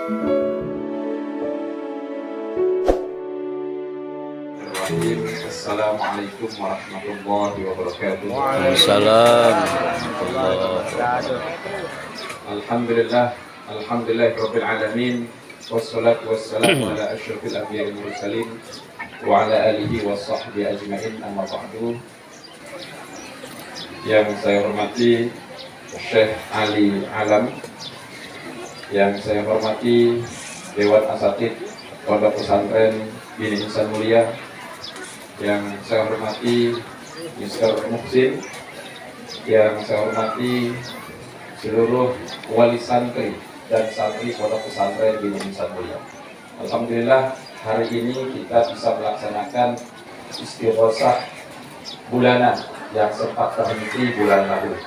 Assalamualaikum warahmatullahi wabarakatuh. Waalaikumsalam warahmatullahi wabarakatuh. Alhamdulillahirabbil alamin. Wassalatu wassalamu ala asyrafil anbiya'i wal mursalin wa ala alihi washabbihi ajmain, amma ba'du. Yang saya hormati Syekh Ali Alam, yang saya hormati Dewan Asatidz Pondok Pesantren Bina Insan Mulia, yang saya hormati Mr. Muhsin, yang saya hormati seluruh wali santri dan santri Pondok Pesantren Bina Insan Mulia. Alhamdulillah hari ini kita bisa melaksanakan istighosah bulanan yang sempat terhenti bulan lalu.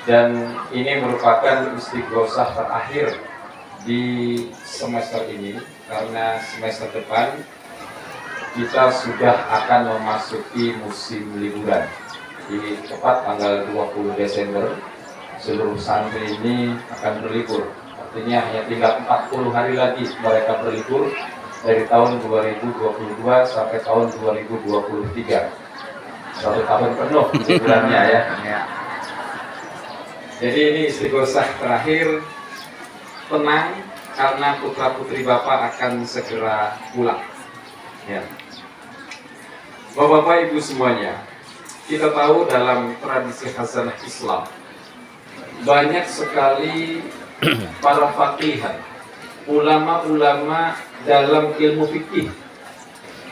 Dan ini merupakan istighosah terakhir di semester ini, karena semester depan kita sudah akan memasuki musim liburan. Ini tepat tanggal 20 Desember, seluruh santri ini akan berlibur. Artinya hanya tinggal 40 hari lagi mereka berlibur dari tahun 2022 sampai tahun 2023. 1 tahun penuh liburannya ya. Jadi ini istighosah terakhir. Tenang, karena putra-putri Bapak akan segera pulang. Ya. Bapak-bapak, Ibu semuanya, kita tahu dalam tradisi hasanah Islam banyak sekali para faqihan, ulama-ulama dalam ilmu fikih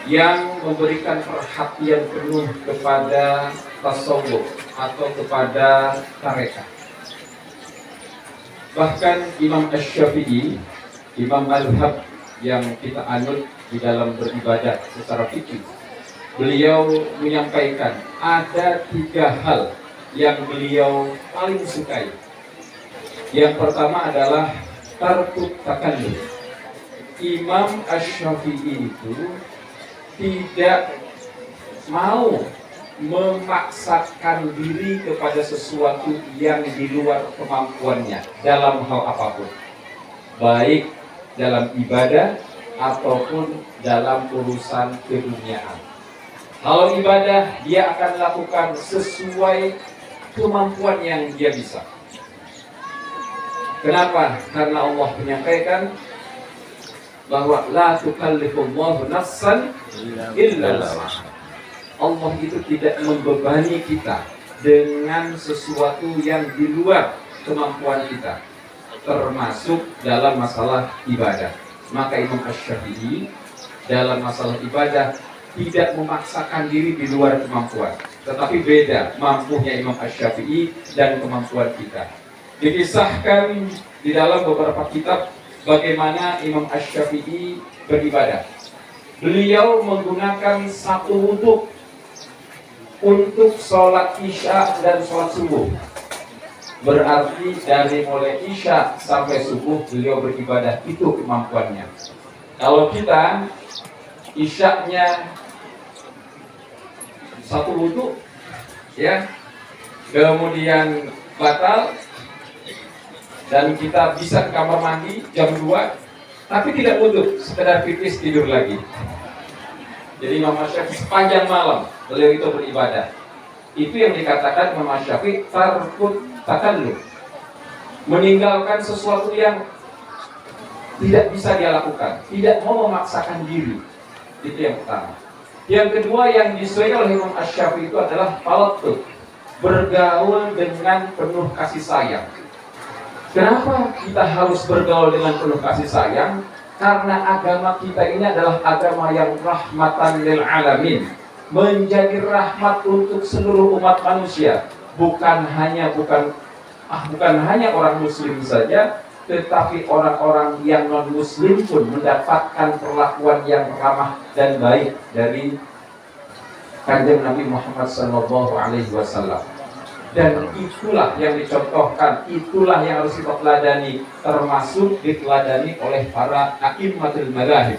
yang memberikan perhatian penuh kepada tasawuf atau kepada tarekat. Bahkan Imam Asy-Syafi'i, imam mazhab yang kita anut di dalam beribadah secara fikih, beliau menyampaikan ada 3 hal yang beliau paling sukai. Yang pertama adalah tarkut takallum. Imam Asy-Syafi'i itu tidak mau memaksakan diri kepada sesuatu yang di luar kemampuannya dalam hal apapun, baik dalam ibadah ataupun dalam urusan keduniaan. Kalau ibadah, dia akan lakukan sesuai kemampuan yang dia bisa. Kenapa? Karena Allah menyampaikan bahwa la tukallifullahu nafsan illa wus'aha. Allah itu tidak membebani kita dengan sesuatu yang di luar kemampuan kita, termasuk dalam masalah ibadah. Maka Imam Asy-Syafi'i dalam masalah ibadah tidak memaksakan diri di luar kemampuan, tetapi beda mampunya Imam Asy-Syafi'i dan kemampuan kita. Dikisahkan di dalam beberapa kitab bagaimana Imam Asy-Syafi'i beribadah. Beliau menggunakan 1 wudhu untuk sholat isya dan sholat subuh. Berarti dari mulai isya sampai subuh beliau beribadah, itu kemampuannya. Kalau kita isyanya 1 wudhu, ya, kemudian batal dan kita bisa ke kamar mandi jam 2, tapi tidak wudhu, sekedar pipis tidur lagi. Jadi Imam Asy-Syafi'i sepanjang malam beliau itu beribadah. Itu yang dikatakan Imam Asy-Syafi'i tarkut takallum, meninggalkan sesuatu yang tidak bisa dia lakukan, tidak mau memaksakan diri. Itu yang pertama. Yang kedua yang disukai oleh Imam Asy-Syafi'i itu adalah tawattut, bergaul dengan penuh kasih sayang. Kenapa kita harus bergaul dengan penuh kasih sayang? Karena agama kita ini adalah agama yang rahmatan lil alamin, menjadi rahmat untuk seluruh umat manusia, bukan hanya orang muslim saja, tetapi orang-orang yang non muslim pun mendapatkan perlakuan yang ramah dan baik dari Kanjeng Nabi Muhammad SAW. Dan itulah yang dicontohkan, itulah yang harus kita teladani, termasuk diteladani oleh para a'immatul madzhab.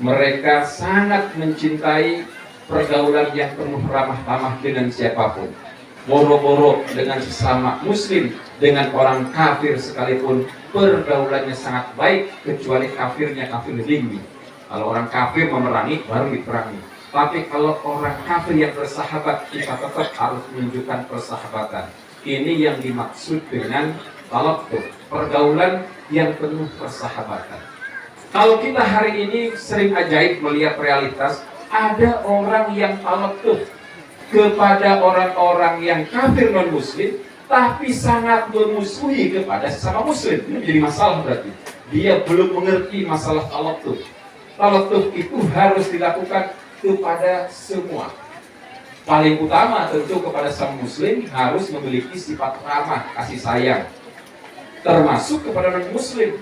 Mereka sangat mencintai pergaulan yang penuh ramah-tamah dengan siapapun. Boro-boro dengan sesama muslim, dengan orang kafir sekalipun, pergaulannya sangat baik kecuali kafirnya kafir zimmi. Kalau orang kafir memerangi baru diperangi. Tapi kalau orang kafir yang bersahabat, kita tetap harus menunjukkan persahabatan. Ini yang dimaksud dengan talaqtuh, pergaulan yang penuh persahabatan. Kalau kita hari ini sering ajaib melihat realitas, ada orang yang talaqtuh kepada orang-orang yang kafir non-muslim, tapi sangat memusuhi kepada sesama muslim. Ini menjadi masalah berarti. Dia belum mengerti masalah talaqtuh. Talaqtuh itu harus dilakukan kepada semua. Paling utama tentu kepada sang muslim harus memiliki sifat ramah, kasih sayang. Termasuk kepada non-muslim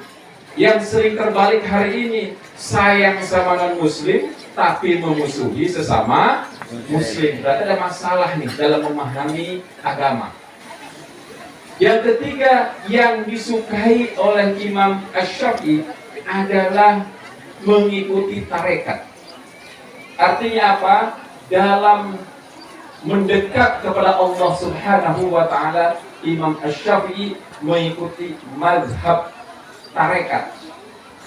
yang sering terbalik hari ini, sayang sama non-muslim tapi memusuhi sesama muslim. Berarti ada masalah nih dalam memahami agama. Yang ketiga yang disukai oleh Imam Asy-Syafi'i adalah mengikuti tarekat. Artinya apa? Dalam mendekat kepada Allah Subhanahu wa taala, Imam Asy-Syafi'i mengikuti mazhab tarekat.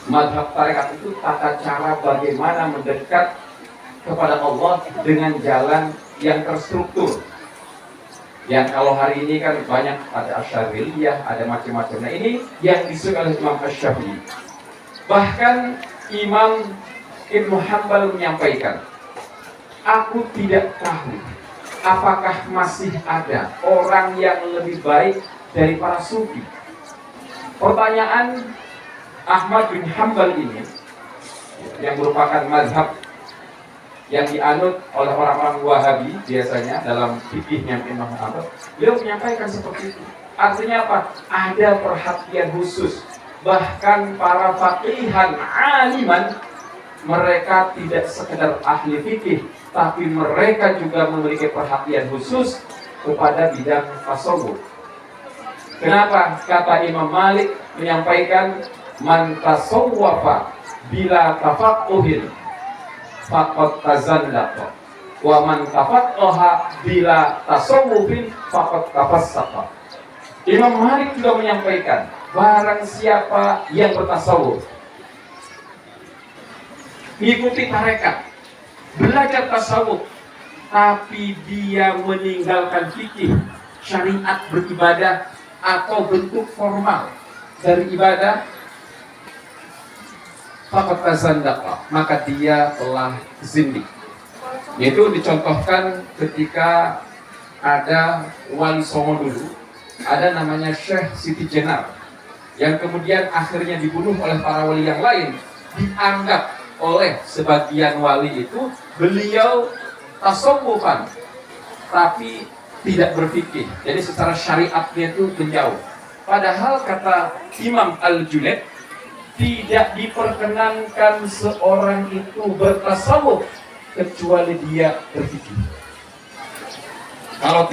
Mazhab tarekat itu tata cara bagaimana mendekat kepada Allah dengan jalan yang terstruktur. Yang kalau hari ini kan banyak ada Asy'ariyah, ada macam-macam. Nah ini yang disukai oleh Imam Asy-Syafi'i. Bahkan Imam Ibnu Hanbal menyampaikan, aku tidak tahu apakah masih ada orang yang lebih baik dari para sufi. Pertanyaan Ahmad bin Hanbal ini, yang merupakan mazhab yang dianut oleh orang-orang Wahabi biasanya dalam fikihnya Imam Hanbal, beliau menyampaikan seperti itu. Artinya apa? Ada perhatian khusus. Bahkan para faqihan aliman, mereka tidak sekedar ahli fikih, tapi mereka juga memiliki perhatian khusus kepada bidang tasawuf. Kenapa? Kata Imam Malik menyampaikan, man tasawwafa bila tafaqquhin faqad tazandaqa wa man tafaqqaha bila tasawwufin faqad tafassaqa. Imam Malik juga menyampaikan, barang siapa yang bertasawuf, mengikuti tarekat, belajar tasawuf, tapi dia meninggalkan fikih, syariat beribadah atau bentuk formal dari ibadah, faqad tazandaqa, maka dia telah zindik. Itu dicontohkan ketika ada Wali Songo dulu, ada namanya Syekh Siti Jenar, yang kemudian akhirnya dibunuh oleh para wali yang lain. Dianggap oleh sebagian wali itu beliau tasawufan tapi tidak berfikih, jadi secara syariatnya itu menjauh. Padahal kata Imam Al-Junaid, tidak diperkenankan seorang itu bertasawuf kecuali dia berfikih. Kalau